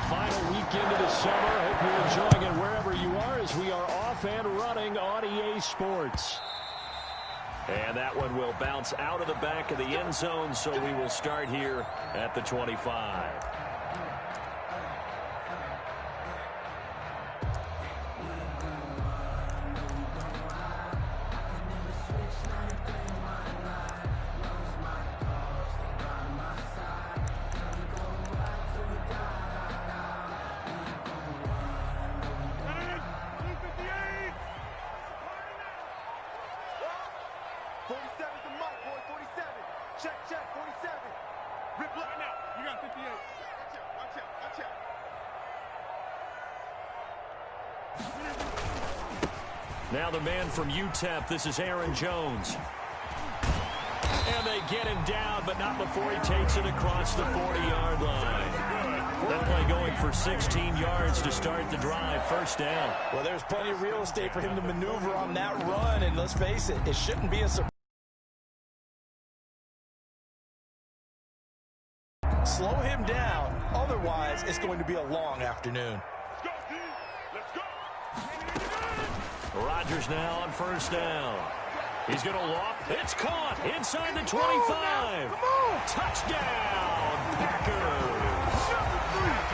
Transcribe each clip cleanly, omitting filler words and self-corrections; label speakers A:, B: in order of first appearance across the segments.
A: final weekend of the summer. Hope you're enjoying it wherever you are as we are off and running on EA Sports. And that one will bounce out of the back of the end zone, so we will start here at the 25. Now the man from UTEP, this is Aaron Jones. And they get him down, but not before he takes it across the 40-yard line. That play going for 16 yards to start the drive, first down.
B: Well, there's plenty of real estate for him to maneuver on that run, and let's face it, it shouldn't be a surprise. Slow him down, otherwise it's going to be a long afternoon.
A: Rodgers now on first down. He's going to loft. It's caught inside the 25. Touchdown, Packers.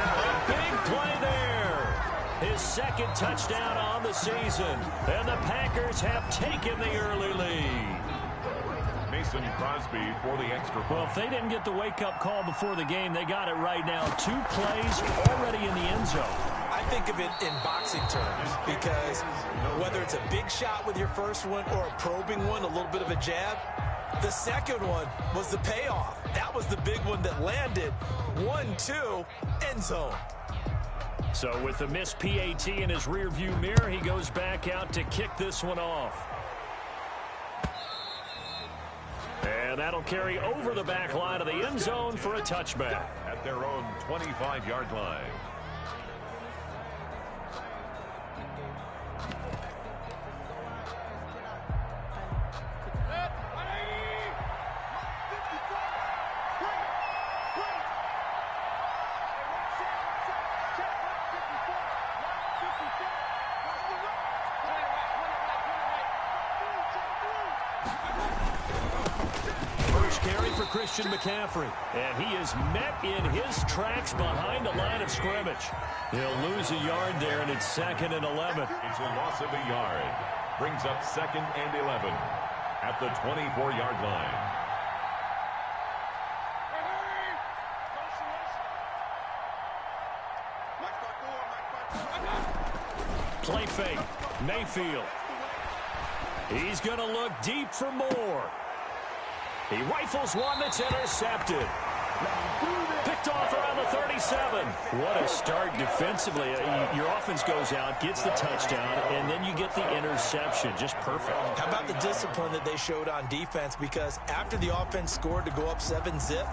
A: A big play there. His second touchdown on the season. And the Packers have taken the early lead.
C: Mason Crosby for the extra point.
A: Well, if they didn't get the wake-up call before the game, they got it right now. 2 plays already in the end zone.
B: I think of it in boxing terms because whether it's a big shot with your first one or a probing one, a little bit of a jab, the second one was the payoff. That was the big one that landed. 1-2, end zone.
A: So with the missed PAT in his rearview mirror, he goes back out to kick this one off. And that'll carry over the back line of the end zone for a touchback.
C: At their own 25-yard line.
A: Christian McCaffrey, and he is met in his tracks behind the line of scrimmage. He'll lose a yard there, and it's 2nd and 11.
C: It's a loss of a yard. Brings up 2nd and 11 at the 24-yard line.
A: Play fake. Mayfield. He's going to look deep for more. He rifles one that's intercepted. Picked off around the 37. What a start defensively. Your offense goes out, gets the touchdown, and then you get the interception. Just perfect.
B: How about the discipline that they showed on defense? Because after the offense scored to go up 7-zip,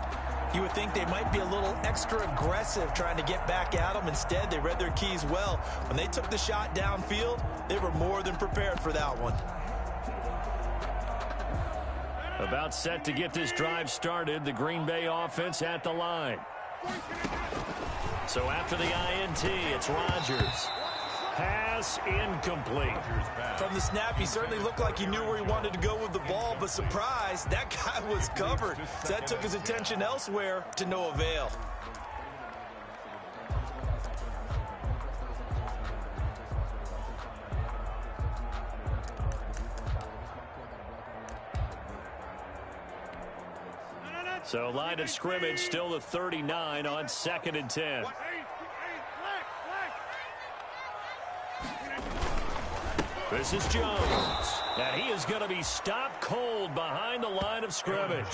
B: you would think they might be a little extra aggressive trying to get back at them. Instead, they read their keys well. When they took the shot downfield, they were more than prepared for that one.
A: About set to get this drive started, the Green Bay offense at the line. So after the INT, it's Rodgers. Pass incomplete.
B: From the snap, he certainly looked like he knew where he wanted to go with the ball, but surprise, that guy was covered. So that took his attention elsewhere to no avail.
A: So line of scrimmage still the 39 on 2nd and 10. This is Jones. And he is going to be stopped cold behind the line of scrimmage.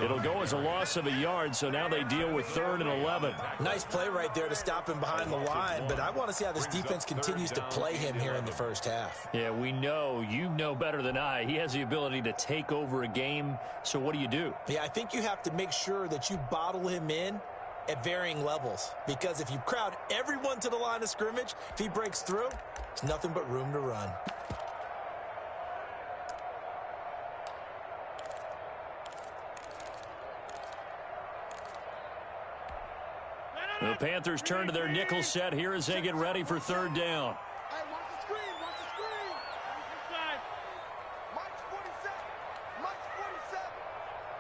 A: It'll go as a loss of a yard, so now they deal with 3rd and 11.
B: Nice play right there to stop him behind the line, but I want to see how this defense continues to play him here in the first half.
A: Yeah, we know. You know better than I. He has the ability to take over a game, so what do?
B: Yeah, I think you have to make sure that you bottle him in at varying levels, because if you crowd everyone to the line of scrimmage, if he breaks through, it's nothing but room to run.
A: The Panthers turn to their nickel set here as they get ready for third down.
D: Hey, watch the screen. Watch the screen. Inside. Mike's 47. Mike's 47.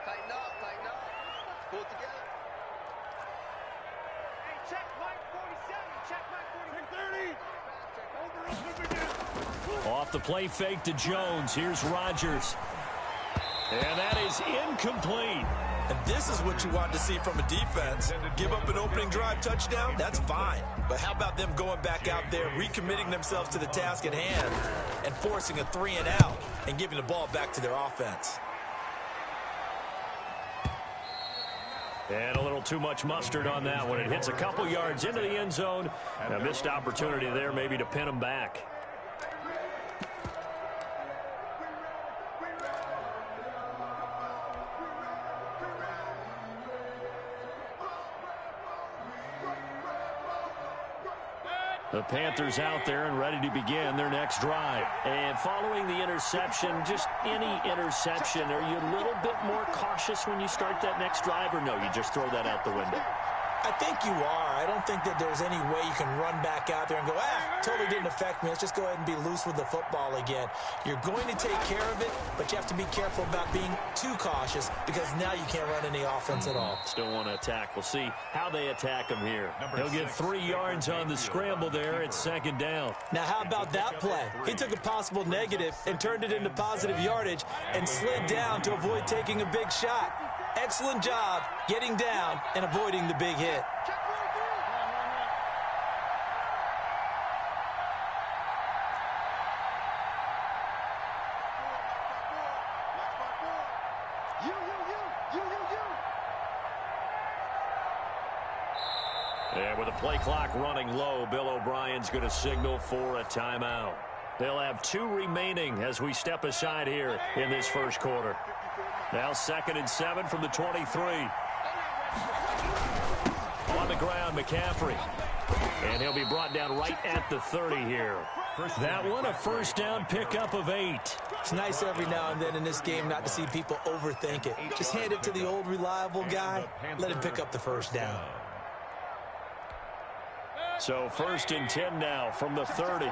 D: Tighten up. Tighten up. Pull it together. Hey, check Mike 47. Check Mike 47. 30.
A: Off the play fake to Jones. Here's Rodgers. And that is incomplete.
B: And this is what you want to see from a defense. Give up an opening drive touchdown, that's fine. But how about them going back out there, recommitting themselves to the task at hand, and forcing a 3-and-out and giving the ball back to their offense.
A: And a little too much mustard on that one. It hits a couple yards into the end zone. A missed opportunity there maybe to pin them back. The Panthers out there and ready to begin their next drive. And following the interception, just any interception, are you a little bit more cautious when you start that next drive, or no, you just throw that out the window?
B: I think you are. I don't think that there's any way you can run back out there and go, totally didn't affect me. Let's just go ahead and be loose with the football again. You're going to take care of it, but you have to be careful about being too cautious because now you can't run any offense at all.
A: Still want to attack. We'll see how they attack him here. He'll get 3 yards on the scramble there at second down.
B: Now, how about that play? He took a possible negative and turned it into positive yardage and slid down to avoid taking a big shot. Excellent job getting down and avoiding the big hit.
A: And with the play clock running low, Bill O'Brien's going to signal for a timeout. They'll have 2 remaining as we step aside here in this first quarter. Now 2nd and 7 from the 23. On the ground, McCaffrey. And he'll be brought down right at the 30 here. That one, a first down pickup of 8.
B: It's nice every now and then in this game not to see people overthink it. Just hand it to the old reliable guy. Let him pick up the first down.
A: So 1st and 10 now from the 30.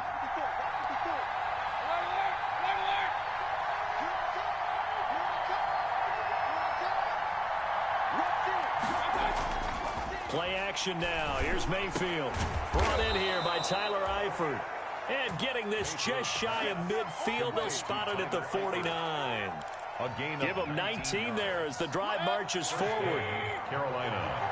A: Play action now. Here's Mayfield. Brought in here by Tyler Eifert. And getting this just shy of midfield. They'll spot it at the 49. Give them 19 there as the drive marches forward.
C: Carolina.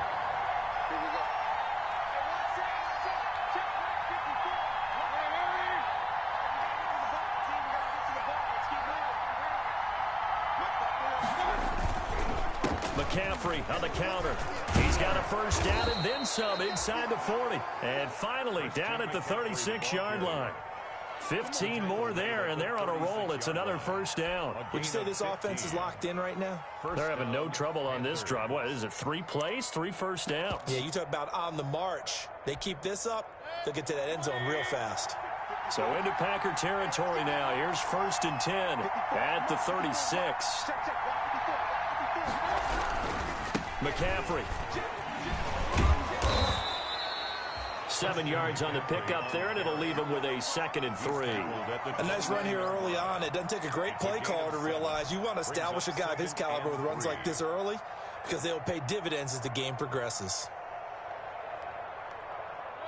A: McCaffrey on the counter. He's got a first down and then some inside the 40. And finally down at the 36-yard line. 15 more there, and they're on a roll. It's another first down.
B: Would you say this offense is locked in right now?
A: They're having no trouble on this drive. What is it, 3 plays, 3 first downs?
B: Yeah, you talk about on the march. They keep this up, they'll get to that end zone real fast.
A: So into Packer territory now. Here's 1st and 10 at the 36. McCaffrey. 7 yards on the pickup there, and it'll leave him with a 2nd and 3.
B: A nice run here early on. It doesn't take a great play caller to realize you want to establish a guy of his caliber with runs like this early because they'll pay dividends as the game progresses.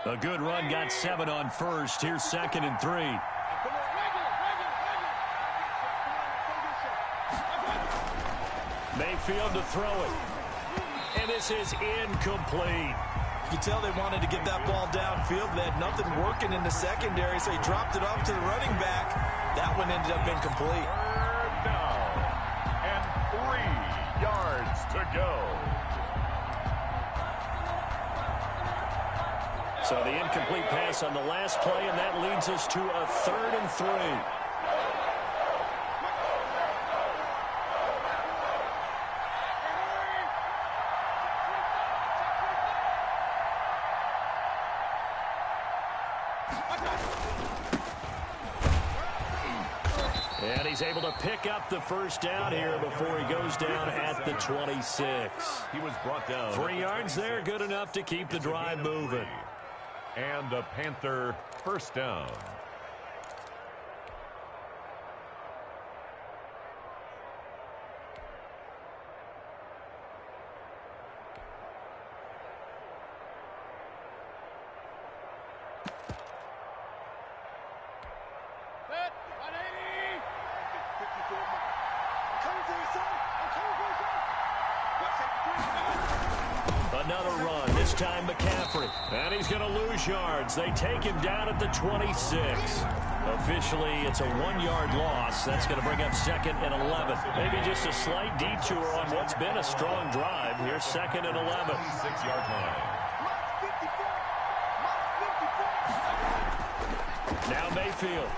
A: A good run, got 7 on 1st. Here's 2nd and 3. Mayfield to throw it. And this is incomplete.
B: You can tell they wanted to get that ball downfield. They had nothing working in the secondary, so he dropped it off to the running back. That one ended up incomplete.
C: 3rd down and 3 yards to go.
A: So the incomplete pass on the last play, and that leads us to a 3rd and 3. And he he's able to pick up the first down here before he goes down at the 26.
C: He was brought down.
A: 3 yards there, good enough to keep the drive moving.
C: And a Panther first down.
A: Another run, this time McCaffrey. And he's going to lose yards. They take him down at the 26. Officially, it's a 1-yard loss. That's going to bring up 2nd and 11. Maybe just a slight detour on what's been a strong drive. Here's 2nd and 11.
C: 26-yard line.
A: Now Mayfield.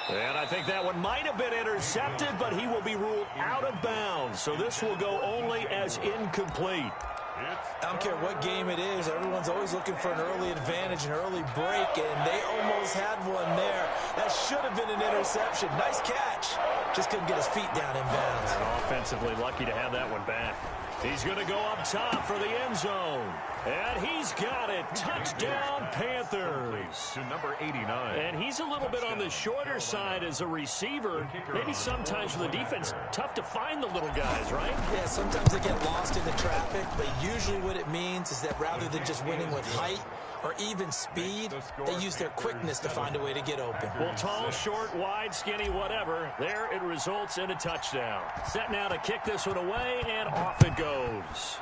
A: And I think that one might have been intercepted, but he will be ruled out of bounds. So this will go only as incomplete.
B: I don't care what game it is. Everyone's always looking for an early advantage, an early break, and they almost had one there. That should have been an interception. Nice catch. Just couldn't get his feet down in bounds.
A: And offensively lucky to have that one back. He's going to go up top for the end zone. And he's got it. Touchdown, Panthers.
C: To number 89.
A: And he's a little bit on the shorter side as a receiver. Maybe sometimes for the defense, tough to find the little guys, right?
B: Yeah, sometimes they get lost in the traffic, but usually what it means is that rather than just winning with height or even speed, they use their quickness to find a way to get open.
A: Well, tall, short, wide, skinny, whatever, there it results in a touchdown. Set now to kick this one away, and off it goes.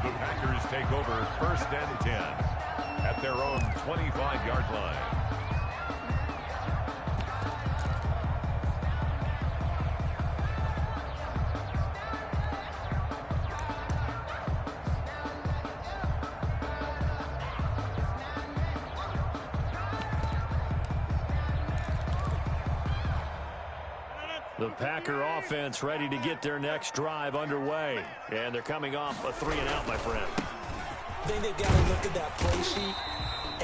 C: The Packers take over 1st and 10 at their own 25-yard line.
A: The Packer offense ready to get their next drive underway. And they're coming off a 3-and-out, my friend.
B: I think they've got to look at that play sheet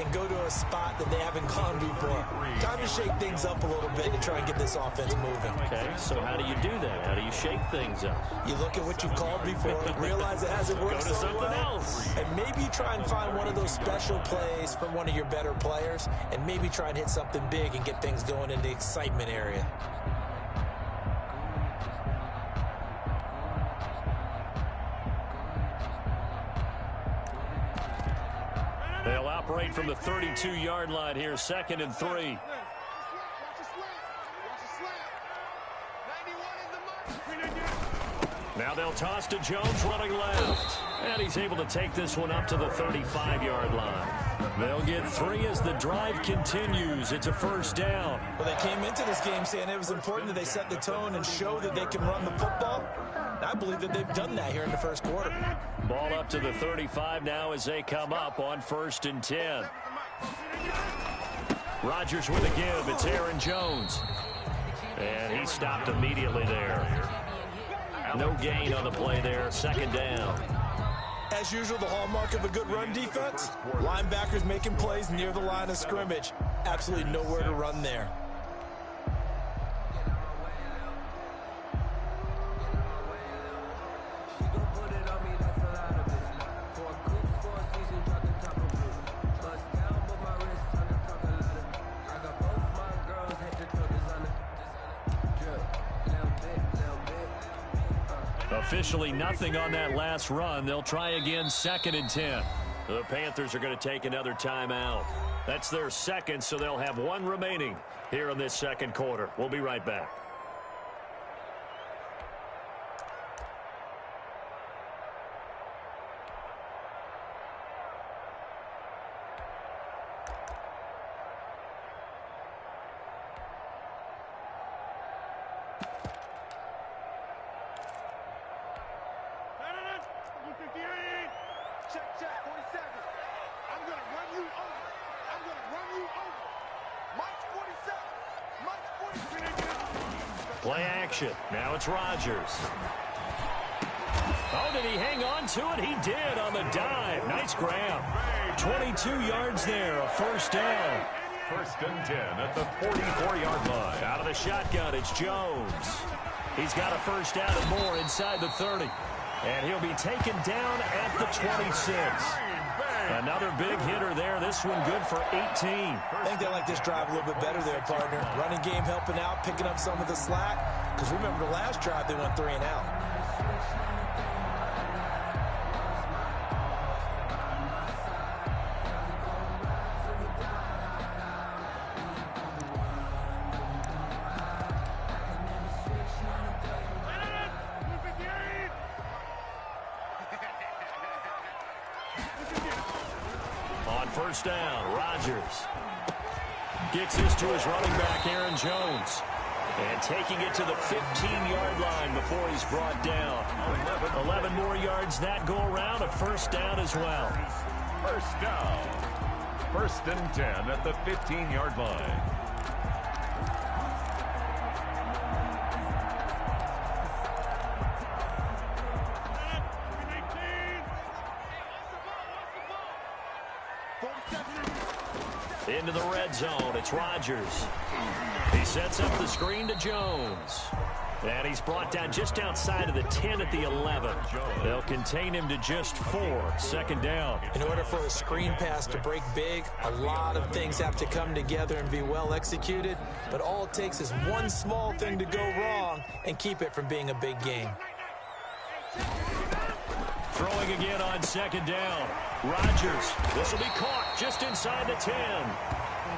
B: and go to a spot that they haven't gone before. Time to shake things up a little bit to try and get this offense moving.
A: Okay, so how do you do that? How do you shake things up?
B: You look at what you called before, realize it hasn't worked
A: Go to
B: so
A: something
B: well,
A: else.
B: and maybe you try and find one of those special plays from one of your better players, and maybe try and hit something big and get things going in the excitement area.
A: They'll operate from the 32-yard line here, 2nd and 3. Now they'll toss to Jones running left. And he's able to take this one up to the 35-yard line. They'll get 3 as the drive continues. It's a 1st down.
B: Well, they came into this game saying it was important that they set the tone and show that they can run the football. I believe that they've done that here in the 1st quarter.
A: Ball up to the 35 now as they come up on 1st and 10. Rodgers with a give. It's Aaron Jones. And he stopped immediately there. No gain on the play there. 2nd down.
B: As usual, the hallmark of a good run defense, linebackers making plays near the line of scrimmage. Absolutely nowhere to run there.
A: Officially nothing on that last run. They'll try again, 2nd and 10. The Panthers are going to take another timeout. That's their 2nd, so they'll have 1 remaining here in this 2nd quarter. We'll be right back.
D: Check, 47. I'm going to run you over. I'm going to run you over. Mike's 47. Mike's 47.
A: Play action. Now it's Rodgers. Oh, did he hang on to it? He did on the dive. Nice grab. 22 yards there, a first down.
C: First and 10 at the 44-yard line.
A: Out of the shotgun, it's Jones. He's got a first down and more inside the 30. And he'll be taken down at the 26. Another big hitter there. This one good for 18.
B: I think they like this drive a little bit better there, partner. Running game helping out, picking up some of the slack. Because remember the last drive, they went 3 and out.
A: First down, Rodgers gets this to his running back, Aaron Jones. And taking it to the 15-yard line before he's brought down. 11 more yards that go around, a first down as well.
C: First down. First and 10 at the 15-yard line.
A: Into the red zone, it's Rodgers. He sets up the screen to Jones. And he's brought down just outside of the 10 at the 11. They'll contain him to just 4, second down.
B: In order for a screen pass to break big, a lot of things have to come together and be well executed. But all it takes is one small thing to go wrong and keep it from being a big game.
A: Throwing again on second down. Rodgers, this will be caught just inside the 10.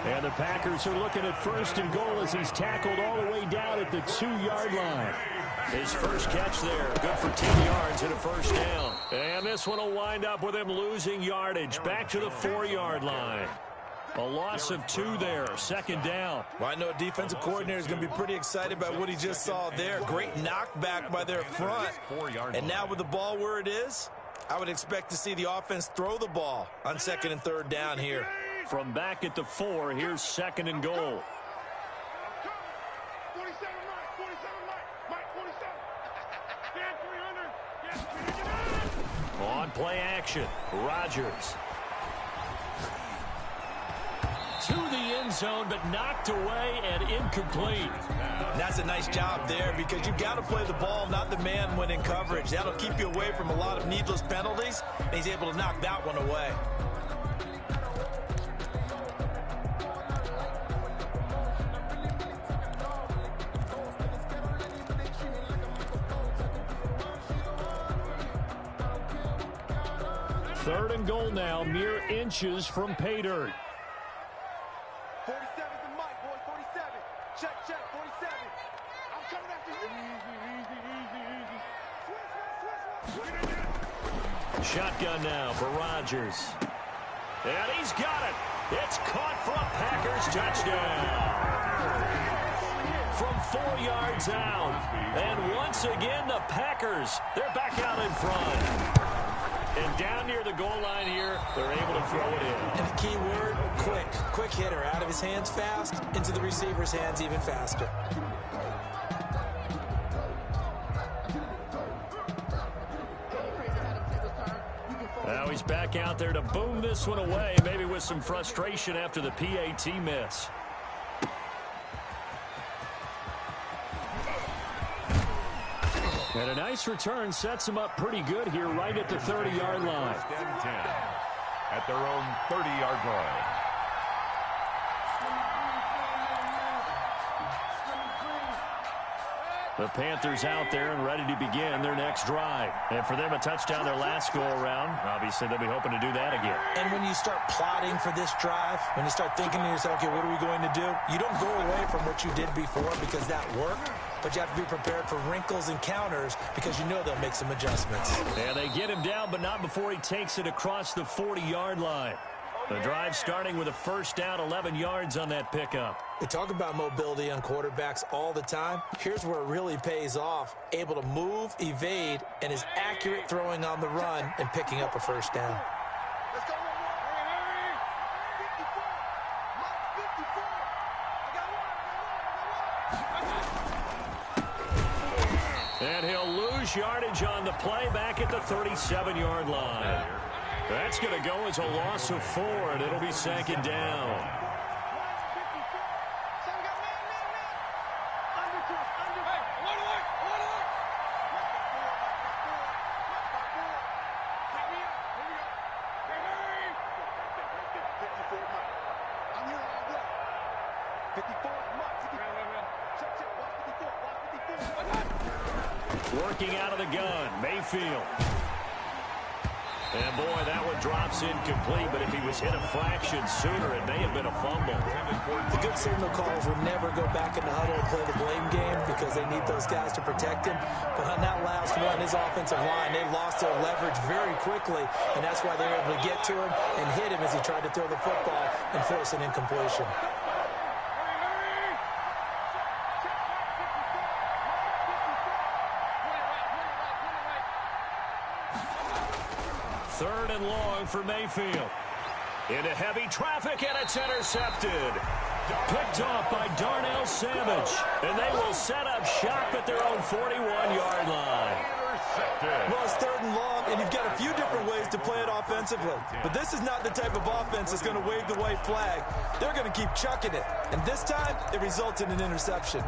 A: And the Packers are looking at first and goal as he's tackled all the way down at the 2-yard line. His first catch there, good for 10 yards and a first down. And this one will wind up with him losing yardage back to the 4-yard line. A loss of 2 there, second down.
B: Well, I know a defensive coordinator is going to be pretty excited about what he just saw there. Great knockback by their front. And now with the ball where it is, I would expect to see the offense throw the ball on second and third down here.
A: From back at the 4, here's second and goal.
D: 47, Mike, 47.
A: On play action, Rodgers. To the end zone, but knocked away and incomplete.
B: That's a nice job there because you've got to play the ball, not the man when in coverage. That'll keep you away from a lot of needless penalties, and he's able to knock that one away.
A: Third and goal now, mere inches from pay dirt.
D: 47 to Mike, boy, 47. Check, 47. I'm coming after you. Easy.
A: Shotgun now for Rodgers. And he's got it. It's caught for a Packers touchdown. From 4 yards out. And once again, the Packers, they're back out in front. And down near the goal line here, they're able to throw it in.
B: And the key word, quick. Quick hitter. Out of his hands fast, into the receiver's hands even faster.
A: Now he's back out there to boom this one away, maybe with some frustration after the PAT miss. And a nice return sets him up pretty good here right at the 30-yard line.
C: First and 10 at their own 30-yard line.
A: The Panthers out there and ready to begin their next drive. And for them, a touchdown their last go-around. Obviously, they'll be hoping to do that again.
B: And when you start plotting for this drive, when you start thinking to yourself, okay, what are we going to do? You don't go away from what you did before because that worked. But you have to be prepared for wrinkles and counters because you know they'll make some adjustments.
A: And they get him down, but not before he takes it across the 40-yard line. The drive starting with a first down, 11 yards on that pickup.
B: We talk about mobility on quarterbacks all the time. Here's where it really pays off. Able to move, evade, and is accurate throwing on the run and picking up a first down.
D: Let's go, hurry. 54. Mike, 54. I got one.
A: And he'll lose lose yardage on the play back at the 37-yard line. That's going to go as a loss of 4, and it'll be second down. Working out of the gun, Mayfield. And boy, that one drops incomplete, but if he was hit a fraction sooner, it may have been a fumble.
B: The good signal callers would never go back in the huddle and play the blame game because they need those guys to protect him. But on that last one, his offensive line, they lost their leverage very quickly, and that's why they were able to get to him and hit him as he tried to throw the football and force an incompletion.
A: Third and long for Mayfield. Into heavy traffic, and it's intercepted. Picked off by Darnell Savage. And they will set up shop at their own 41-yard line.
B: Well, it's third and long, and you've got a few different ways to play it offensively. But this is not the type of offense that's going to wave the white flag. They're going to keep chucking it. And this time, it results in an interception.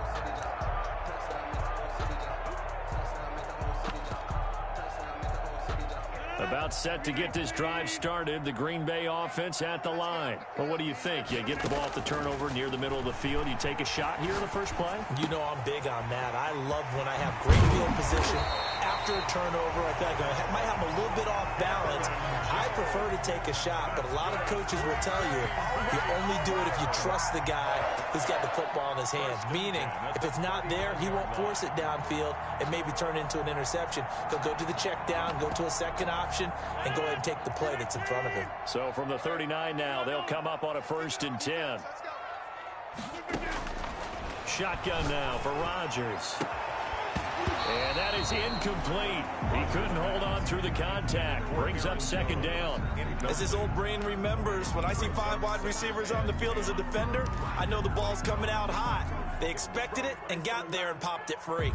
A: About set to get this drive started. The Green Bay offense at the line. Well, what do you think? You get the ball at the turnover near the middle of the field. You take a shot here in the first play?
B: You know I'm big on that. I love when I have great field position after a turnover. I think I might have a little bit off balance. I prefer to take a shot, but a lot of coaches will tell you only do it if you trust the guy who's got the football in his hands. Meaning, if it's not there, he won't force it downfield and maybe turn into an interception. He'll go to the check down, go to a second option, and go ahead and take the play that's in front of him.
A: So from the 39 now, they'll come up on a 1st and 10. Shotgun now for Rodgers. And that is incomplete. He couldn't hold on through the contact. Brings up second down.
B: As his old brain remembers, when I see 5 wide receivers on the field as a defender, I know the ball's coming out hot. They expected it and got there and popped it free.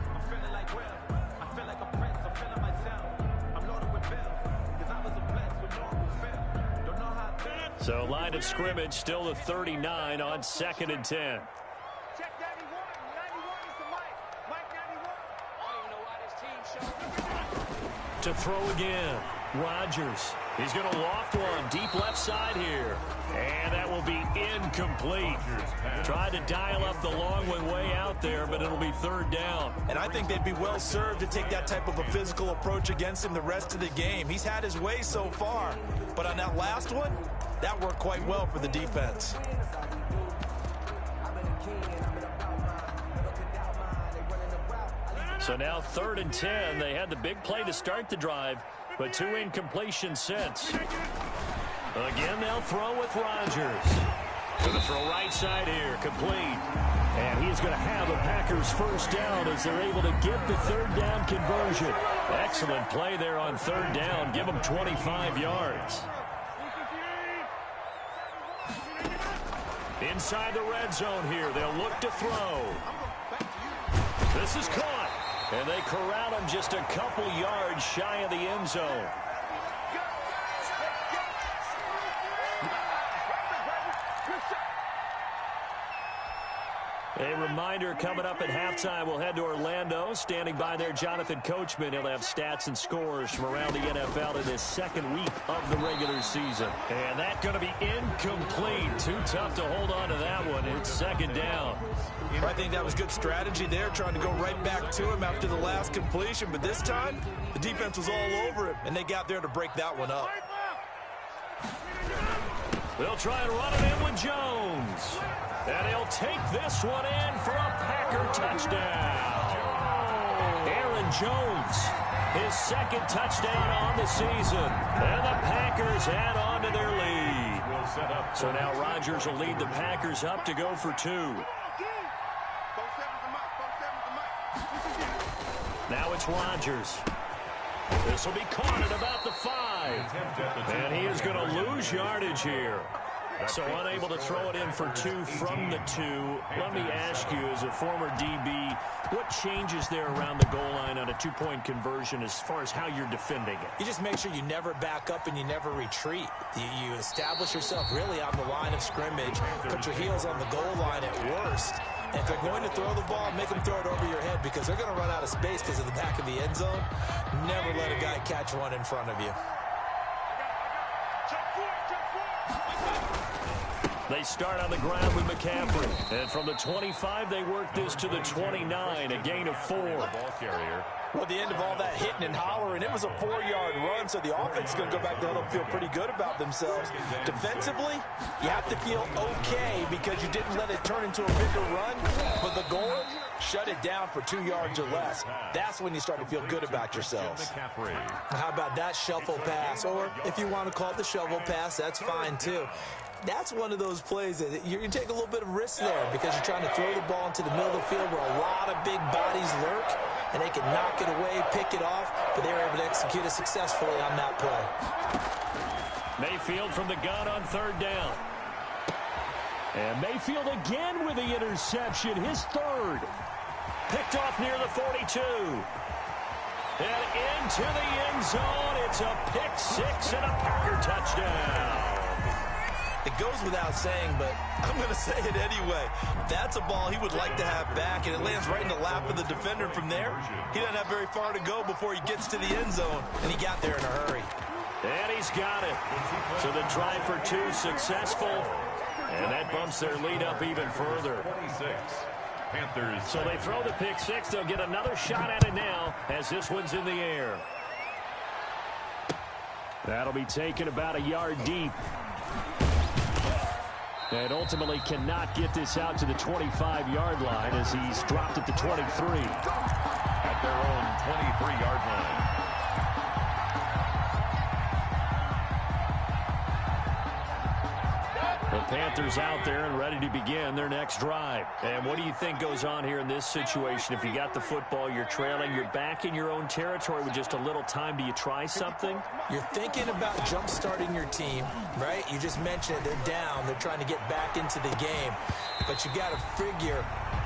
A: So line of scrimmage still the 39 on 2nd and 10. To throw again. Rodgers. He's going to loft one deep left side here. And that will be incomplete. Tried to dial up the long one way out there, but it'll be 3rd down.
B: And I think they'd be well served to take that type of a physical approach against him the rest of the game. He's had his way so far. But on that last one, that worked quite well for the defense.
A: So now 3rd and 10. They had the big play to start the drive, but 2 incompletions since. Again, they'll throw with Rodgers. Going to throw right side here, complete. And he's going to have a Packers 1st down as they're able to get the 3rd down conversion. Excellent play there on 3rd down. Give them 25 yards. Inside the red zone here. They'll look to throw. This is caught. And they corral him just a couple yards shy of the end zone. A reminder coming up at halftime, we'll head to Orlando. Standing by there, Jonathan Coachman. He'll have stats and scores from around the NFL in his 2nd week of the regular season. And that's going to be incomplete. Too tough to hold on to that one. It's 2nd down.
B: I think that was good strategy there, trying to go right back to him after the last completion. But this time, the defense was all over him, and they got there to break that one up.
A: They'll try and run it in with Jones. And he'll take this one in for a Packer touchdown. Aaron Jones, his 2nd touchdown on the season. And the Packers add on to their lead. So now Rodgers will lead the Packers up to go for 2. Now it's Rodgers. This will be caught at about the 5. And he is going to lose yardage here. So unable to throw it in for 2 from the 2. Let me ask you, as a former DB, what changes there around the goal line on a 2-point conversion as far as how you're defending it?
B: You just make sure you never back up and you never retreat. You establish yourself really on the line of scrimmage, put your heels on the goal line at worst. And if they're going to throw the ball, make them throw it over your head because they're going to run out of space because of the back of the end zone. Never let a guy catch one in front of you.
A: They start on the ground with McCaffrey. And from the 25, they work this to the 29, a gain of 4.
C: Ball carrier.
B: Well, at the end of all that hitting and hollering, it was a 4-yard run, so the offense is going to go back there and feel pretty good about themselves. Defensively, you have to feel okay because you didn't let it turn into a bigger run, but the goal, shut it down for 2 yards or less. That's when you start to feel good about yourselves. How about that shuffle pass? Or if you want to call it the shovel pass, that's fine too. That's one of those plays that you take a little bit of risk there because you're trying to throw the ball into the middle of the field where a lot of big bodies lurk, and they can knock it away, pick it off, but they were able to execute it successfully on that play.
A: Mayfield from the gun on 3rd down. And Mayfield again with the interception, his 3rd. Picked off near the 42. And into the end zone. It's a pick 6 and a Packer touchdown.
B: It goes without saying, but I'm going to say it anyway. That's a ball he would like to have back, and it lands right in the lap of the defender from there. He doesn't have very far to go before he gets to the end zone, and he got there in a hurry.
A: And he's got it. So the try for 2 successful, and that bumps their lead up even further.
C: 26. Panthers.
A: So they throw the pick 6. They'll get another shot at it now as this one's in the air. That'll be taken about a yard deep. And ultimately cannot get this out to the 25-yard line as he's dropped at the 23.
C: At their own 23-yard line.
A: The Panthers out there and ready to begin their next drive. And what do you think goes on here in this situation? If you got the football, you're trailing, you're back in your own territory with just a little time. Do you try something?
B: You're thinking about jump-starting your team, right? You just mentioned it. They're down. They're trying to get back into the game. But you got to figure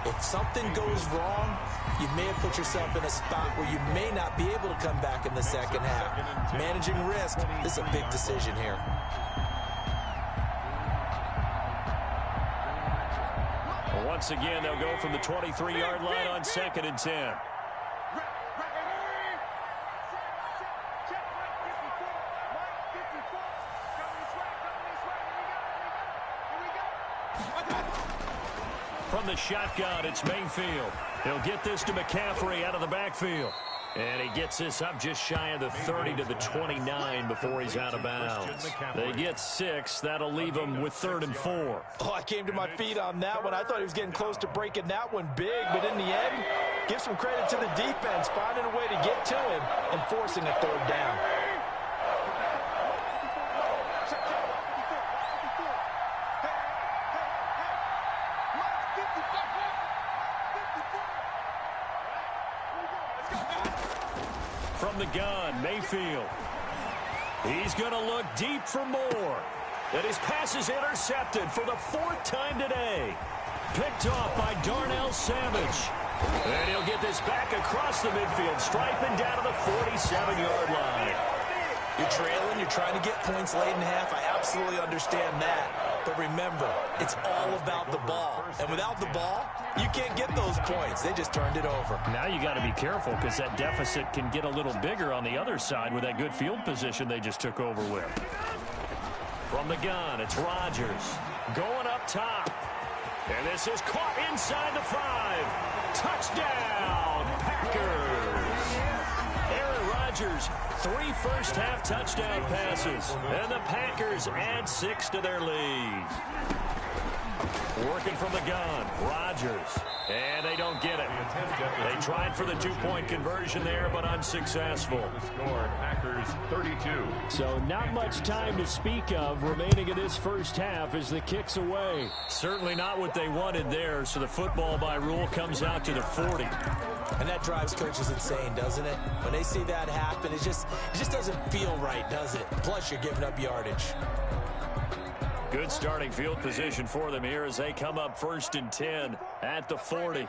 B: if something goes wrong, you may have put yourself in a spot where you may not be able to come back in the second half. Managing risk, this is a big decision here.
A: Once again, they'll go from the 23-yard line on 2nd and 10. From the shotgun, it's Mayfield. He'll get this to McCaffrey out of the backfield. And he gets this up just shy of the 30 to the 29 before he's out of bounds. They get 6. That'll leave him with 3rd and 4.
B: Oh, I came to my feet on that one. I thought he was getting close to breaking that one big, but in the end, give some credit to the defense, finding a way to get to him and forcing a 3rd down.
A: From the gun, Mayfield. He's going to look deep for more. And his pass is intercepted for the 4th time today. Picked off by Darnell Savage. And he'll get this back across the midfield stripe and down to the 47-yard line.
B: You're trailing, you're trying to get points late in half. I absolutely understand that. But remember, it's all about the ball. And without the ball, you can't get those points. They just turned it over.
A: Now you got to be careful because that deficit can get a little bigger on the other side with that good field position they just took over with. From the gun, it's Rodgers going up top. And this is caught inside the 5. Touchdown, Packers. Aaron Rodgers, 3 first-half touchdown passes. And the Packers add 6 to their lead. Working from the gun, Rodgers. And they don't get it. They tried for the 2-point conversion there, but unsuccessful.
C: The score, Packers 32.
A: So not much time to speak of remaining in this first half as the kick's away. Certainly not what they wanted there, so the football by rule comes out to the 40.
B: And that drives coaches insane, doesn't it? When they see that happen, it just doesn't feel right, does it? Plus, you're giving up yardage.
A: Good starting field position for them here as they come up 1st and 10 at the 40.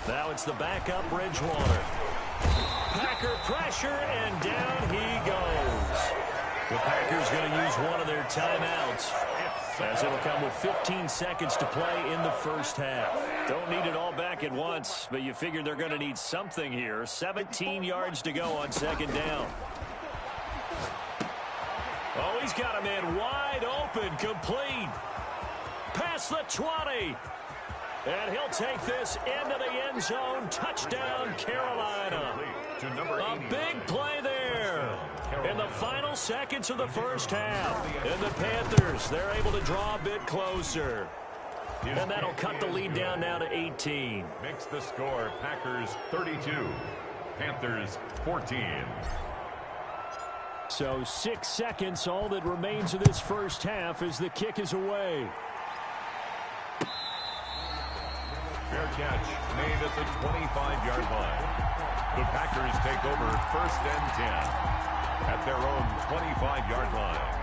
A: Now it's the backup Bridgewater. Packer pressure, and down he goes. The Packers going to use one of their timeouts, as it'll come with 15 seconds to play in the first half. Don't need it all back at once, but you figure they're going to need something here. 17 yards to go on 2nd down. Oh, he's got a man wide open, complete. Past the 20. And he'll take this into the end zone. Touchdown, Carolina. A big play there in the final seconds of the first half. And the Panthers, they're able to draw a bit closer. And that'll cut the lead down now to 18.
C: Makes the score Packers 32, Panthers 14.
A: So 6 seconds, all that remains of this first half as the kick is away.
C: Fair catch made at the 25-yard line. The Packers take over 1st and 10 at their own 25-yard line.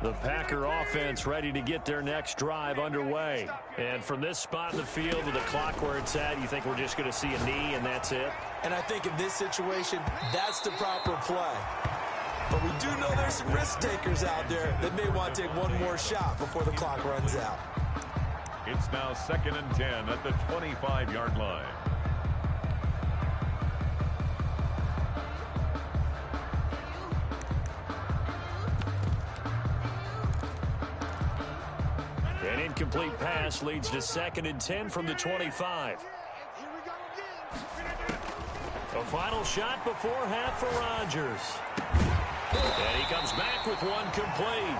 A: The Packer offense ready to get their next drive underway. And from this spot in the field with the clock where it's at, you think we're just going to see a knee and that's it?
B: And I think in this situation, that's the proper play. But we do know there's some risk takers out there that may want to take one more shot before the clock runs out.
C: It's now 2nd and 10 at the 25-yard line.
A: An incomplete pass leads to 2nd and 10 from the 25. A final shot before half for Rodgers. And he comes back with one complete.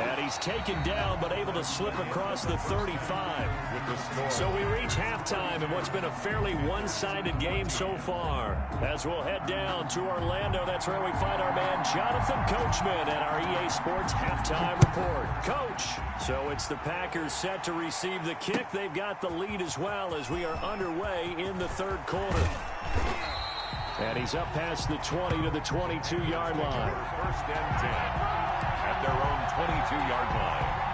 A: And he's taken down but able to slip across the 35. So we reach halftime in what's been a fairly one-sided game so far. As we'll head down to Orlando, that's where we find our man Jonathan Coachman at our EA Sports Halftime Report. Coach, so it's the Packers set to receive the kick. They've got the lead as well as we are underway in the 3rd quarter. And he's up past the 20 to the 22-yard line.
C: 1st and 10 at their own 22-yard line.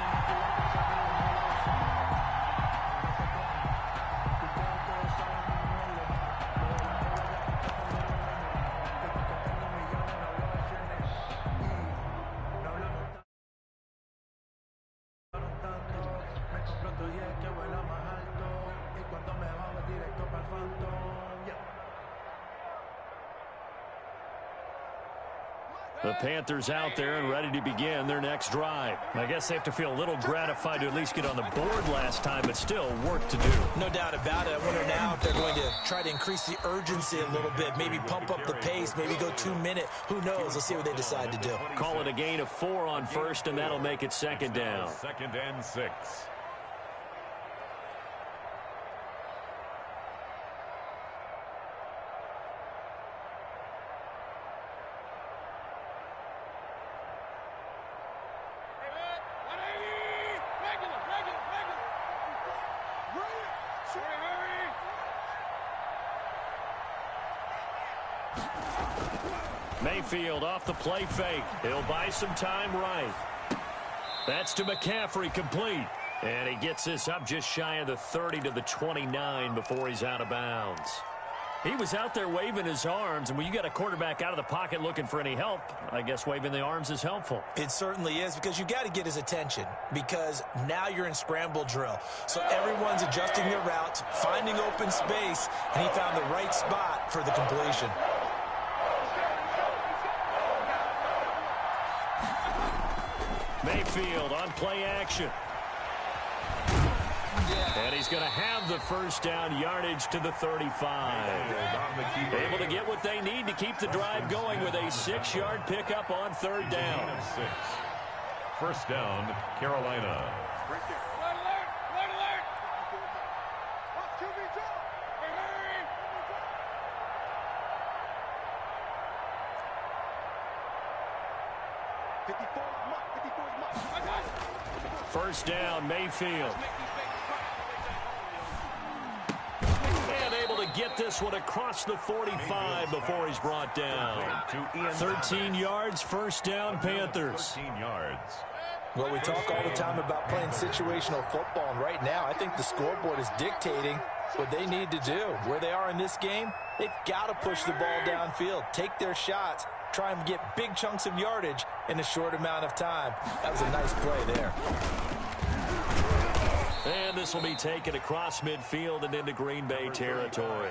A: The Panthers out there and ready to begin their next drive. I guess they have to feel a little gratified to at least get on the board last time, but still work to do.
B: No doubt about it. I wonder now if they're going to try to increase the urgency a little bit, maybe pump up the pace, maybe go 2-minute. Who knows? Let's see what they decide to do.
A: Call it a gain of 4 on 1st, and that'll make it 2nd down.
C: 2nd and 6.
A: Mayfield off the play fake. He'll buy some time right. That's to McCaffrey, complete. And he gets this up just shy of the 30 to the 29 before he's out of bounds. He was out there waving his arms, and when you got a quarterback out of the pocket looking for any help, I guess waving the arms is helpful.
B: It certainly is, because you got to get his attention, because now you're in scramble drill. So everyone's adjusting their routes, finding open space, and he found the right spot for the completion.
A: Mayfield on play action. And he's going to have the first down, yardage to the 35. Able to get what they need to keep the drive going with a 6-yard pickup on 3rd down.
C: 1st down, Carolina.
A: First down, Mayfield. And able to get this one across the 45 before he's brought down. 13 yards, first down, Panthers.
C: 13 yards.
B: Well, we talk all the time about playing situational football, and right now I think the scoreboard is dictating what they need to do. Where they are in this game, they've got to push the ball downfield, take their shots, try and get big chunks of yardage in a short amount of time. That was a nice play there.
A: And this will be taken across midfield and into Green Bay territory.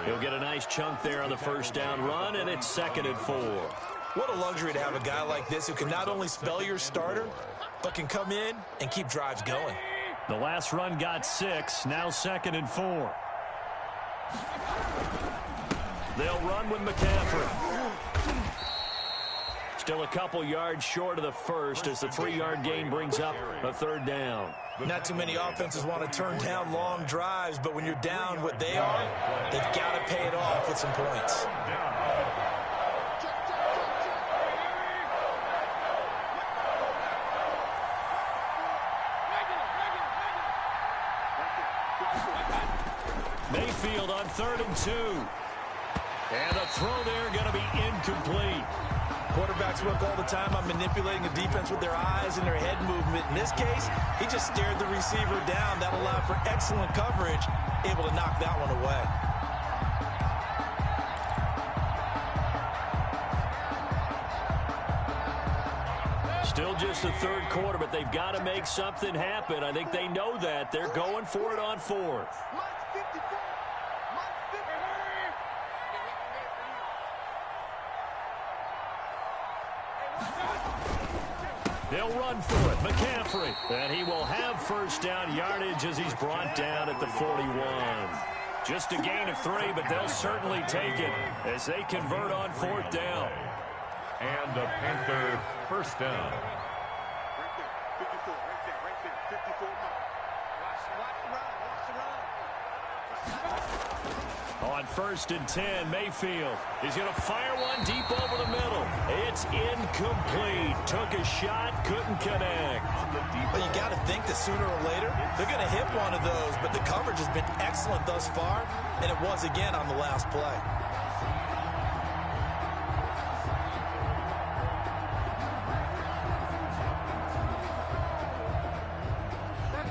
A: He'll get a nice chunk there on the first down run, and it's 2nd and 4.
B: What a luxury to have a guy like this who can not only spell your starter, but can come in and keep drives going.
A: The last run got 6, now 2nd and 4. They'll run with McCaffrey. Still a couple yards short of the first as the 3-yard gain brings up a 3rd down.
B: Not too many offenses want to turn down long drives, but when you're down what they are, they've got to pay it off with some points.
A: Mayfield on 3rd and 2. And a throw there going to be incomplete.
B: Quarterbacks work all the time on manipulating the defense with their eyes and their head movement. In this case, he just stared the receiver down. That allowed for excellent coverage, able to knock that one away.
A: Still just the 3rd quarter, but they've got to make something happen. I think they know that. They're going for it on 4th. They'll run for it. McCaffrey. And he will have first down yardage as he's brought down at the 41. Just a gain of 3, but they'll certainly take it as they convert on 4th down.
C: And a Panther first down.
A: On 1st and 10, Mayfield. He's going to fire one deep over the middle. It's incomplete. Took a shot, couldn't connect.
B: Well, you got to think that sooner or later, they're going to hit one of those, but the coverage has been excellent thus far, and it was again on the last play.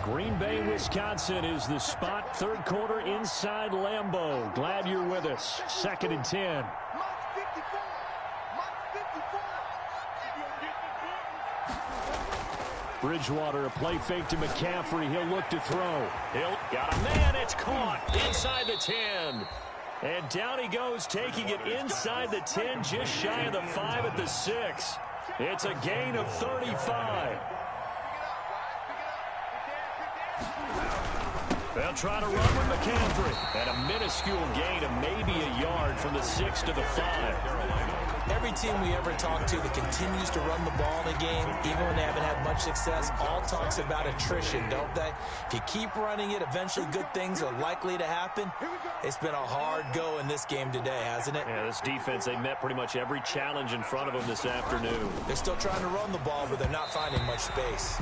A: Green Bay, Wisconsin is the spot. 3rd quarter inside Lambeau. Glad you're with us. 2nd and 10. Bridgewater, a play fake to McCaffrey. He'll look to throw. He'll got a man. It's caught inside the 10. And down he goes, taking it inside the 10, just shy of the 5 at the 6. It's a gain of 35. They'll try to run with McCaffrey. And a minuscule gain of maybe a yard from the 6 to the 5.
B: Every team we ever talk to that continues to run the ball in a game, even when they haven't had much success, all talks about attrition, don't they? If you keep running it, eventually good things are likely to happen. It's been a hard go in this game today, hasn't it?
A: Yeah, this defense, they met pretty much every challenge in front of them this afternoon.
B: They're still trying to run the ball, but they're not finding much space.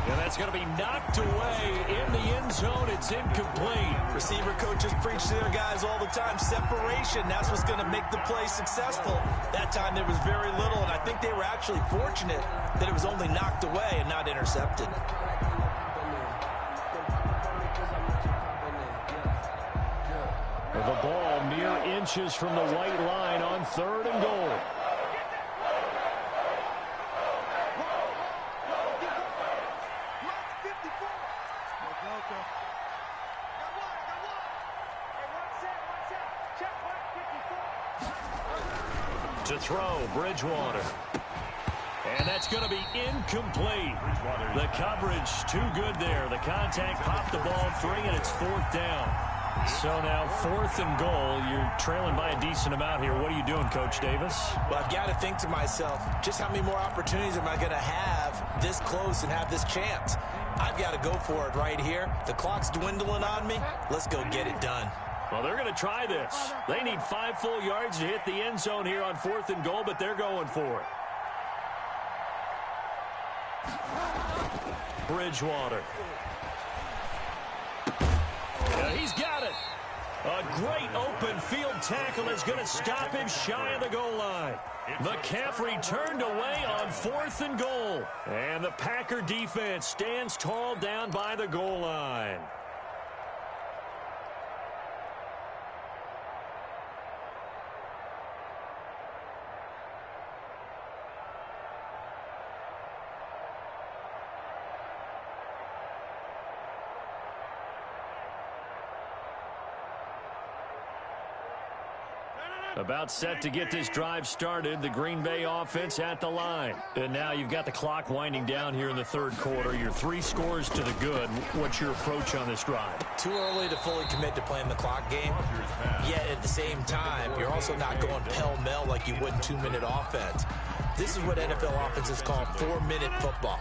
A: And that's going to be knocked away in the end zone. It's incomplete.
B: Receiver coaches preach to their guys all the time. Separation, that's what's going to make the play successful. That time there was very little, and I think they were actually fortunate that it was only knocked away and not intercepted.
A: The ball mere inches from the white line on 3rd and goal. To throw, Bridgewater. And that's going to be incomplete. The coverage too good there. The contact popped the ball free, and it's 4th down. So now 4th and goal. You're trailing by a decent amount here. What are you doing, Coach Davis?
B: Well, I've got to think to myself, just how many more opportunities am I going to have this close and have this chance? I've got to go for it right here. The clock's dwindling on me. Let's go get it done.
A: Well, they're going to try this. They need 5 full yards to hit the end zone here on 4th and goal, but they're going for it. Bridgewater. Yeah, he's got it. A great open field tackle is going to stop him shy of the goal line. McCaffrey turned away on 4th and goal. And the Packer defense stands tall down by the goal line. About set to get this drive started, the Green Bay offense at the line. And now you've got the clock winding down here in the third quarter. You're 3 scores to the good. What's your approach on this drive?
B: Too early to fully commit to playing the clock game. Yet at the same time, you're also not going pell-mell like you would in 2-minute offense. This is what NFL offenses call 4-minute football.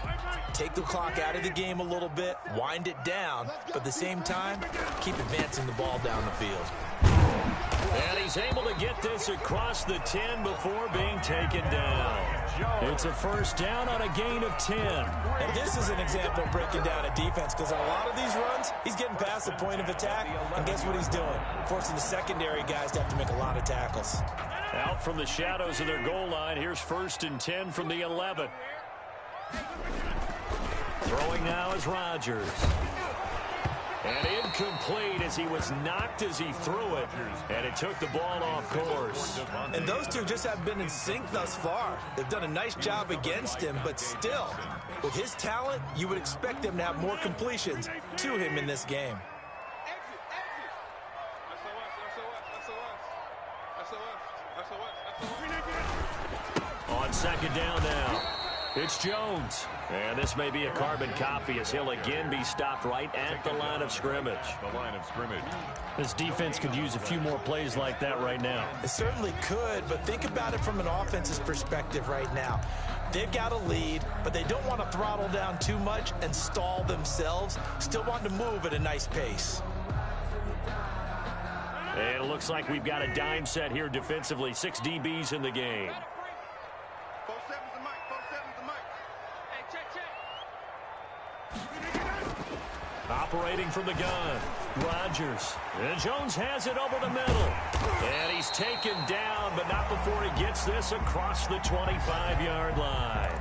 B: Take the clock out of the game a little bit, wind it down, but at the same time, keep advancing the ball down the field.
A: And he's able to get this across the 10 before being taken down. It's a first down on a gain of 10.
B: And this is an example of breaking down a defense, because on a lot of these runs, he's getting past the point of attack, and guess what he's doing? Forcing the secondary guys to have to make a lot of tackles.
A: Out from the shadows of their goal line, here's 1st and 10 from the 11. Throwing now is Rodgers. And incomplete as he was knocked as he threw it. And it took the ball off course.
B: And those two just have been in sync thus far. They've done a nice job against him, but still, with his talent, you would expect them to have more completions to him in this game.
A: On 2nd down now, it's Jones. And this may be a carbon copy as he'll again be stopped right at the line of scrimmage.
C: The line of scrimmage.
A: This defense could use a few more plays like that right now.
B: It certainly could, but think about it from an offense's perspective right now. They've got a lead, but they don't want to throttle down too much and stall themselves. Still want to move at a nice pace.
A: And it looks like we've got a dime set here defensively. 6 DBs in the game. Operating from the gun, Rodgers. And Jones has it over the middle. And he's taken down, but not before he gets this across the 25-yard line.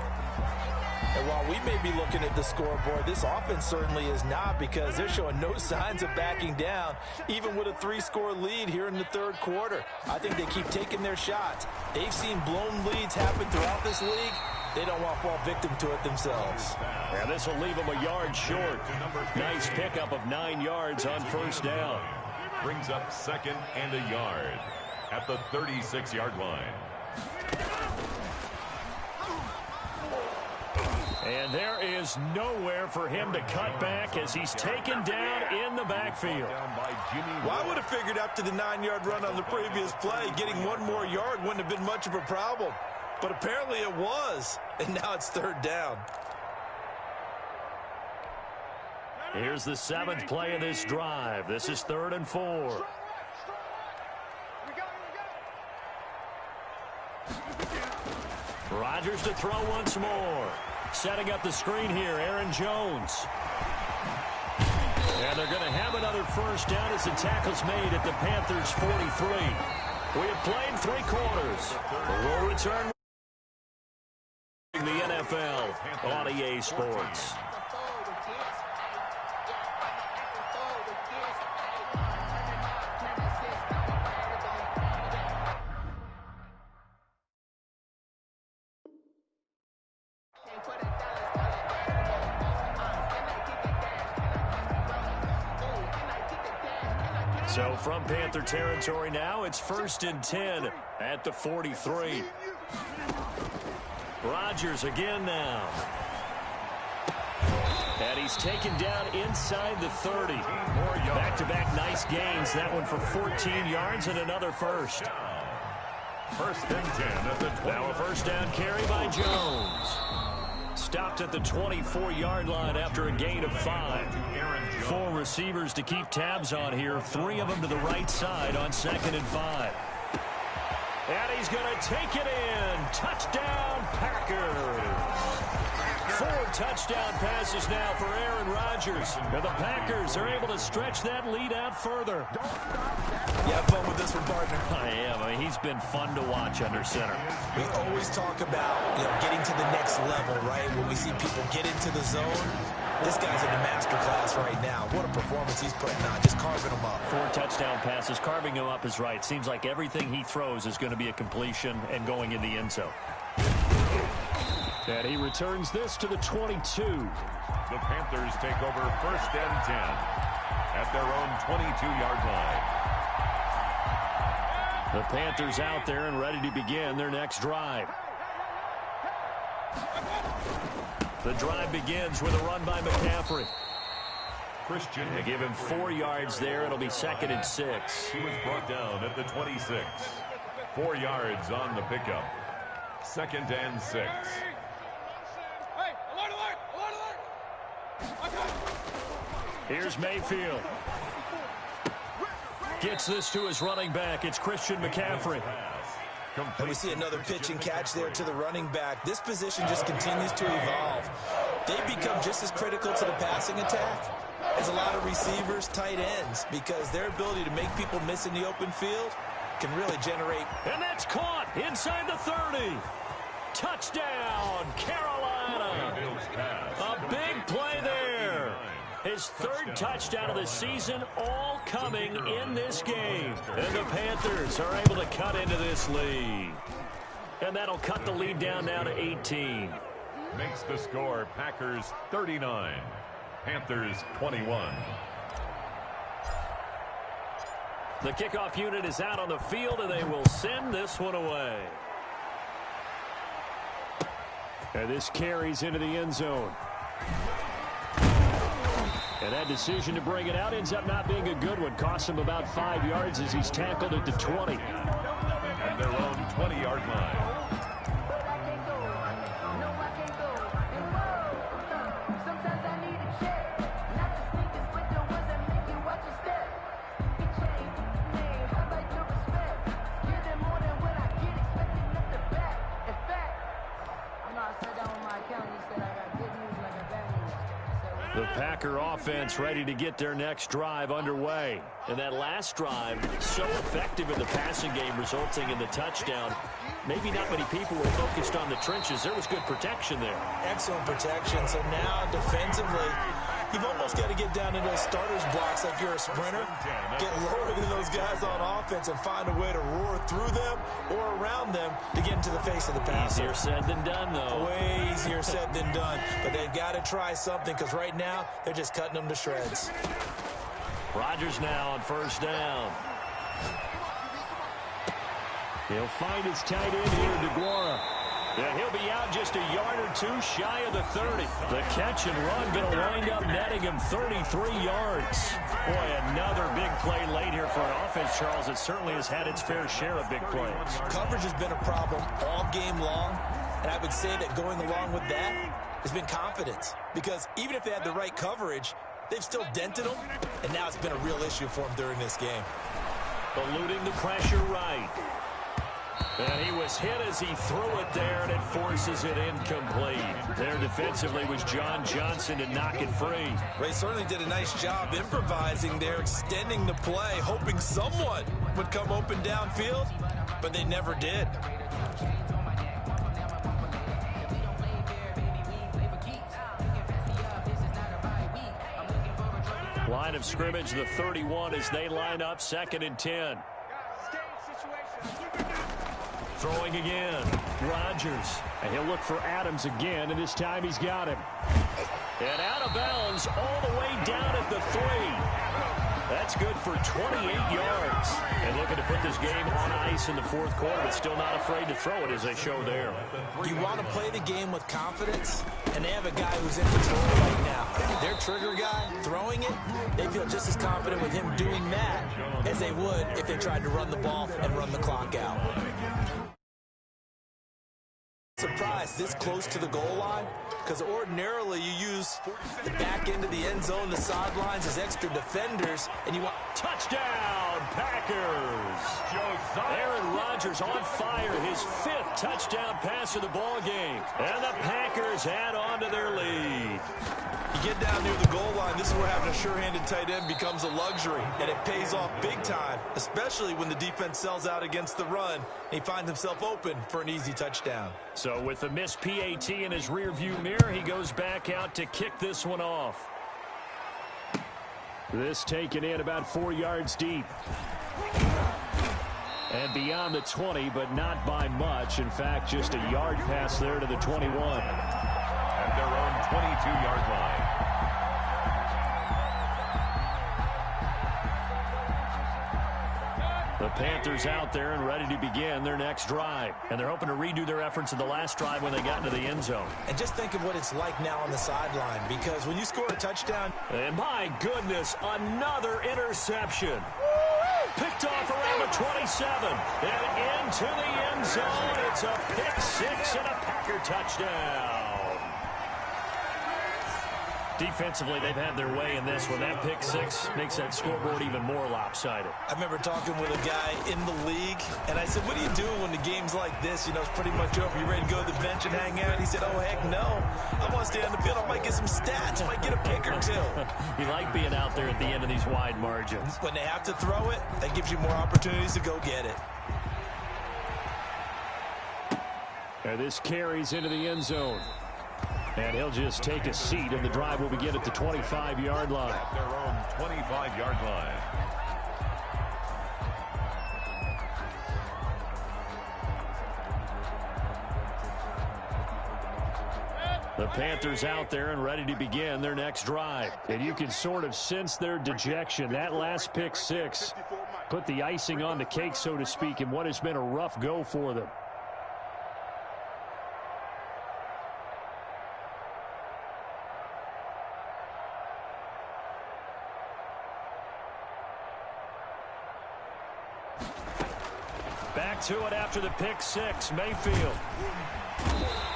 B: And while we may be looking at the scoreboard, this offense certainly is not, because they're showing no signs of backing down, even with a 3-score lead here in the third quarter. I think they keep taking their shots. They've seen blown leads happen throughout this league. They don't want to fall victim to it themselves.
A: And this will leave them a yard short. Nice pickup of 9 yards on 1st down.
C: Brings up 2nd and a yard at the 36-yard line.
A: And there is nowhere for him to cut back as he's taken down in the backfield.
B: Well, I would have figured after the 9-yard run on the previous play, getting 1 more yard wouldn't have been much of a problem. But apparently it was, and now it's 3rd down.
A: Here's the 7th play of this drive. This is 3rd and 4. Rodgers to throw once more. Setting up the screen here, Aaron Jones. And they're going to have another first down as the tackle's made at the Panthers' 43. We have played 3 quarters. We'll return the NFL on EA Sports. So from Panther territory now, it's 1st and 10 at the 43. Rodgers again now. And he's taken down inside the 30. Back-to-back nice gains. That one for 14 yards and another first.
C: 1st and 10 at the 20.
A: Now a first down carry by Jones. Stopped at the 24-yard line after a gain of 5. 4 receivers to keep tabs on here. 3 of them to the right side on 2nd and 5. And he's going to take it in. Touchdown, Packers. 4 touchdown passes now for Aaron Rodgers. And the Packers are able to stretch that lead out further.
B: You have fun with this one, partner?
A: I am. I mean, he's been fun to watch under center.
B: We always talk about, getting to the next level, right? When we see people get into the zone, this guy's in the master class right now. What a performance he's putting on, just carving them up.
A: 4 touchdown passes. Carving him up is right. Seems like everything he throws is going to be a completion and going in the end zone. And he returns this to the 22.
C: The Panthers take over 1st and 10 at their own 22-yard line.
A: The Panthers out there and ready to begin their next drive. The drive begins with a run by McCaffrey.
C: Christian.
A: They give him 4 yards there. It'll be 2nd and 6.
C: He was brought down at the 26. 4 yards on the pickup. 2nd and 6.
A: Here's Mayfield. Gets this to his running back. It's Christian McCaffrey.
B: And we see another pitch and catch there to the running back. This position just continues to evolve. They become just as critical to the passing attack as a lot of receivers, tight ends, because their ability to make people miss in the open field can really generate.
A: And that's caught inside the 30. Touchdown, Carolina. A big play there. His 3rd touchdown of the season, all coming in this game. And the Panthers are able to cut into this lead. And that'll cut the lead down now to 18.
C: Makes the score Packers 39, Panthers 21.
A: The kickoff unit is out on the field, and they will send this one away. And this carries into the end zone. And that decision to bring it out ends up not being a good one. Costs him about 5 yards as he's tackled at the 20.
C: At their own 20-yard line.
A: The Packer offense ready to get their next drive underway. And that last drive, so effective in the passing game, resulting in the touchdown. Maybe not many people were focused on the trenches. There was good protection there.
B: Excellent protection. So now defensively, you've almost got to get down in those starters blocks like you're a sprinter. Get lower than those guys on offense and find a way to roar through them or around them to get into the face of the passer.
A: Easier said than done, though.
B: Way easier said than done. But they've got to try something because right now they're just cutting them to shreds.
A: Rodgers now on 1st down. He'll find his tight end here, DeGuara. Yeah, he'll be out just a yard or 2 shy of the 30. The catch and run going to wind up netting him 33 yards. Boy, another big play late here for an offense, Charles, that certainly has had its fair share of big plays.
B: Coverage has been a problem all game long, and I would say that going along with that has been confidence. Because even if they had the right coverage, they've still dented them, and now it's been a real issue for them during this game.
A: Eluding the pressure right. And he was hit as he threw it there, and it forces it incomplete. There defensively was John Johnson to knock it free.
B: They certainly did a nice job improvising there, extending the play, hoping someone would come open downfield, but they never did.
A: Line of scrimmage, the 31 as they line up, 2nd and 10. Throwing again, Rodgers. And he'll look for Adams again, and this time he's got him. And out of bounds all the way down at the 3. That's good for 28 yards. And looking to put this game on ice in the 4th quarter, but still not afraid to throw it as they show there.
B: You want to play the game with confidence, and they have a guy who's in control right now. Their trigger guy throwing it, they feel just as confident with him doing that as they would if they tried to run the ball and run the clock out. surprised this close to the goal line, because ordinarily you use the back end of the end zone, the sidelines as extra defenders, and you want...
A: Touchdown, Packers! Aaron Rodgers on fire, his 5th touchdown pass of the ball game. And the Packers add on to their lead.
B: You get down near the goal line, this is where having a sure-handed tight end becomes a luxury, and it pays off big time, especially when the defense sells out against the run, and he finds himself open for an easy touchdown.
A: So with the missed PAT in his rearview mirror, he goes back out to kick this one off. This taken in about 4 yards deep. And beyond the 20, but not by much. In fact, just a yard pass there to the 21.
C: At their own 22-yard line.
A: The Panthers out there and ready to begin their next drive. And they're hoping to redo their efforts in the last drive when they got into the end zone.
B: And just think of what it's like now on the sideline, because when you score a touchdown...
A: And my goodness, another interception. Picked off around the 27. And into the end zone. It's a pick 6 and a Packer touchdown. Defensively, they've had their way in this one. That pick 6 makes that scoreboard even more lopsided.
B: I remember talking with a guy in the league, and I said, what are you doing when the game's like this? You know, it's pretty much over. You ready to go to the bench and hang out? He said, oh, heck no. I want to stay on the field. I might get some stats. I might get a pick or two.
A: You like being out there at the end of these wide margins.
B: When they have to throw it, that gives you more opportunities to go get it.
A: And this carries into the end zone. And he'll just take a seat, and the drive will begin at the 25-yard line.
C: At their own 25-yard line.
A: The Panthers out there and ready to begin their next drive. And you can sort of sense their dejection. That last pick 6 put the icing on the cake, so to speak, in what has been a rough go for them. Back to it after the pick 6, Mayfield.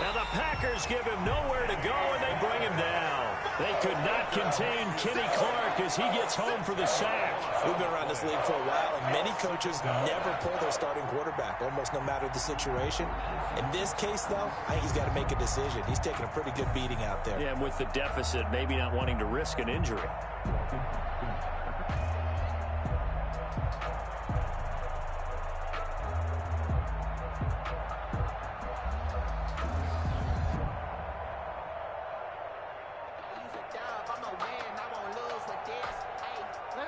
A: Now the Packers give him nowhere to go, and they bring him down. They could not contain Kenny Clark as he gets home for the sack.
B: We've been around this league for a while, and many coaches never pull their starting quarterback, almost no matter the situation. In this case, though, I think he's got to make a decision. He's taking a pretty good beating out there.
A: Yeah, and with the deficit, maybe not wanting to risk an injury.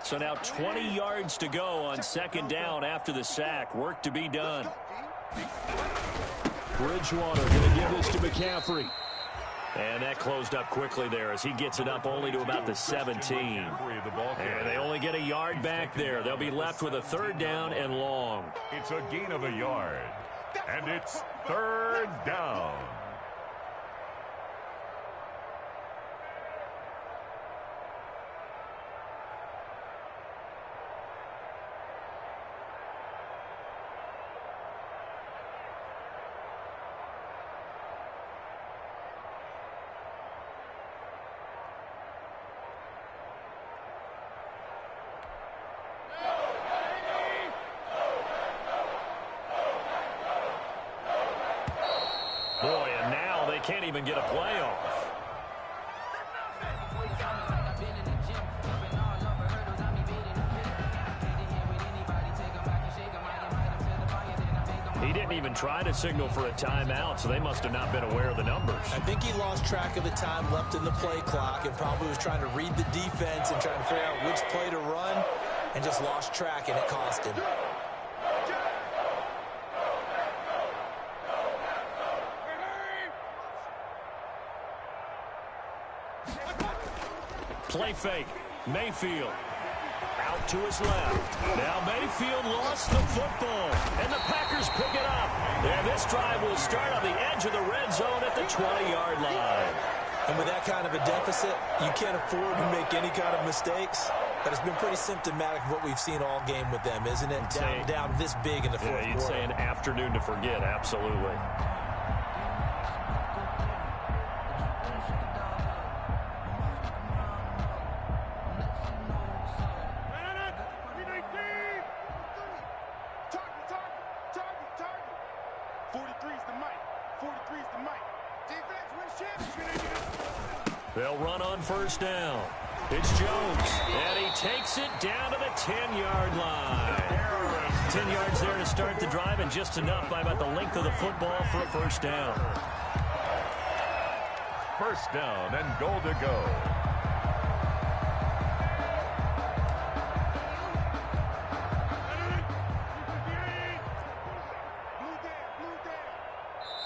A: So now 20 yards to go on second down after the sack. Work to be done. Bridgewater going to give this to McCaffrey. And that closed up quickly there as he gets it up only to about the 17. And they only get a yard back there. They'll be left with a 3rd down and long.
C: It's a gain of a yard. And it's 3rd down.
A: Boy, and now they can't even get a play off. He didn't even try to signal for a timeout, so they must have not been aware of the numbers.
B: I think he lost track of the time left in the play clock and probably was trying to read the defense and trying to figure out which play to run and just lost track, and it cost him.
A: Play fake. Mayfield. Out to his left. Now Mayfield lost the football. And the Packers pick it up. And this drive will start on the edge of the red zone at the 20-yard line.
B: And with that kind of a deficit, you can't afford to make any kind of mistakes. But it's been pretty symptomatic of what we've seen all game with them, isn't it? Down this big in the fourth quarter.
A: You'd say an afternoon to forget, absolutely.
D: 43's the mic. Defense wins championship.
A: They'll run on first down. It's Jones, and he takes it down to the 10-yard line. 10 yards there to start the drive, and just enough by about the length of the football for a first down.
C: First down and goal to go.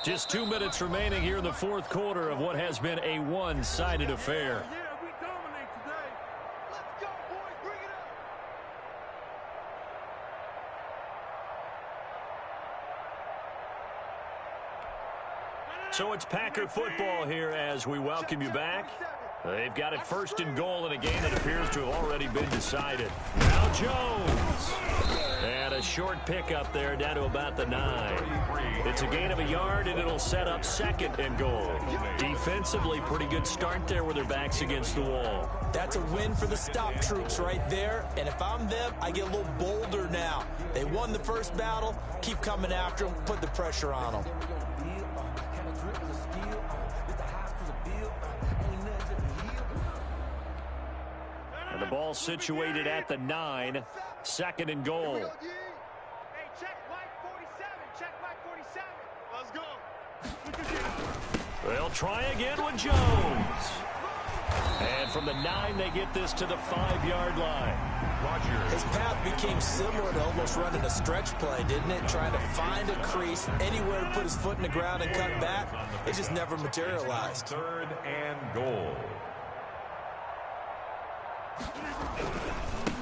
A: Just 2 minutes remaining here in the fourth quarter of what has been a one-sided affair.
D: Yeah, we dominate today. Let's go, boys. Bring it up.
A: So it's Packer football here as we welcome you back. They've got it first and goal in a game that appears to have already been decided. Now Jones. And a short pickup there down to about the 9. It's a gain of a yard, and it'll set up second and goal. Defensively, pretty good start there with their backs against the wall.
B: That's a win for the stop troops right there. And if I'm them, I get a little bolder now. They won the first battle. Keep coming after them. Put the pressure on them.
A: And the ball situated at the 9. Second and goal.
D: Hey, check Mike 47. Check Mike 47. Let's go.
A: They'll try again with Jones. And from the 9, they get this to the 5-yard line.
B: His path became similar to almost running a stretch play, didn't it? Trying to find a crease, anywhere to put his foot in the ground and cut back. It just never materialized.
C: Third and goal.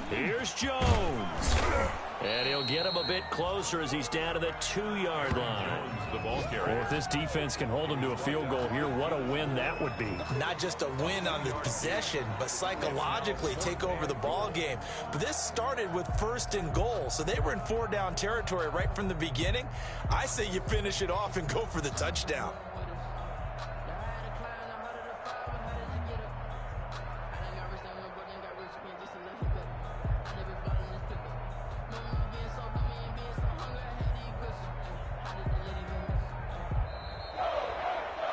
A: Here's Jones. And he'll get him a bit closer as he's down to the 2-yard line.
C: The ball carrier.
A: Well, if this defense can hold him to a field goal here, what a win that would be.
B: Not just a win on the possession, but psychologically take over the ball game. But this started with first and goal, so they were in 4-down territory right from the beginning. I say you finish it off and go for the touchdown.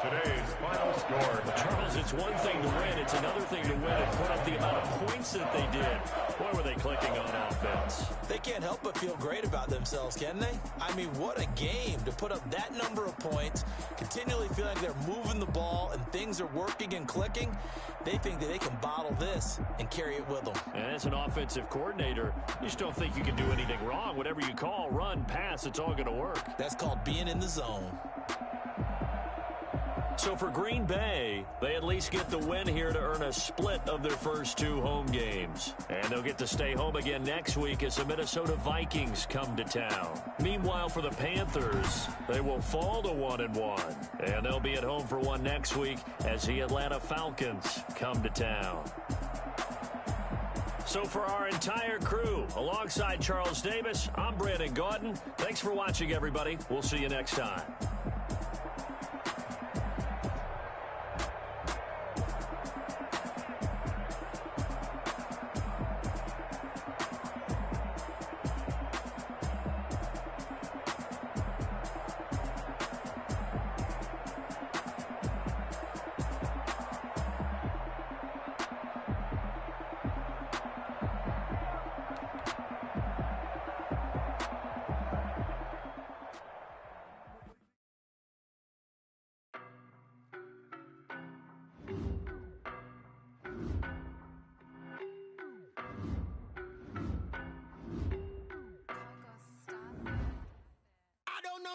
C: Today's final score.
A: Charles, it's one thing to win. It's another thing to win and put up the amount of points that they did. Boy, were they clicking on offense.
B: They can't help but feel great about themselves, can they? I mean, what a game to put up that number of points, continually feeling like they're moving the ball and things are working and clicking. They think that they can bottle this and carry it with them.
A: And as an offensive coordinator, you just don't think you can do anything wrong. Whatever you call, run, pass, it's all going to work.
B: That's called being in the zone.
A: So for Green Bay, they at least get the win here to earn a split of their first 2 home games. And they'll get to stay home again next week as the Minnesota Vikings come to town. Meanwhile, for the Panthers, they will fall to 1-1. And they'll be at home for one next week as the Atlanta Falcons come to town. So for our entire crew, alongside Charles Davis, I'm Brandon Gaudin. Thanks for watching, everybody. We'll see you next time.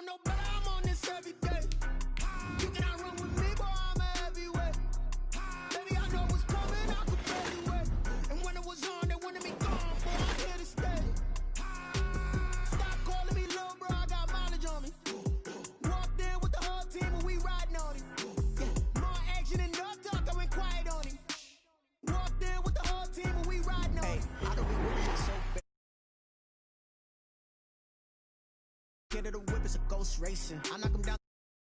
D: No, but I'm on this every day. You cannot run with me, boy, I'm a heavyweight. Baby, I know what's coming, I could barely wait. And when it was on, they wanted me gone, boy, I'm here to stay. Stop calling me little bro, I got mileage on me. Walked in with the whole team and we riding on it. Yeah, more action and no talk, I went quiet on it. Walked in with the whole team and we riding on it. I don't be worried so bad. Get it a whip, it's a ghost racing. I knock him down.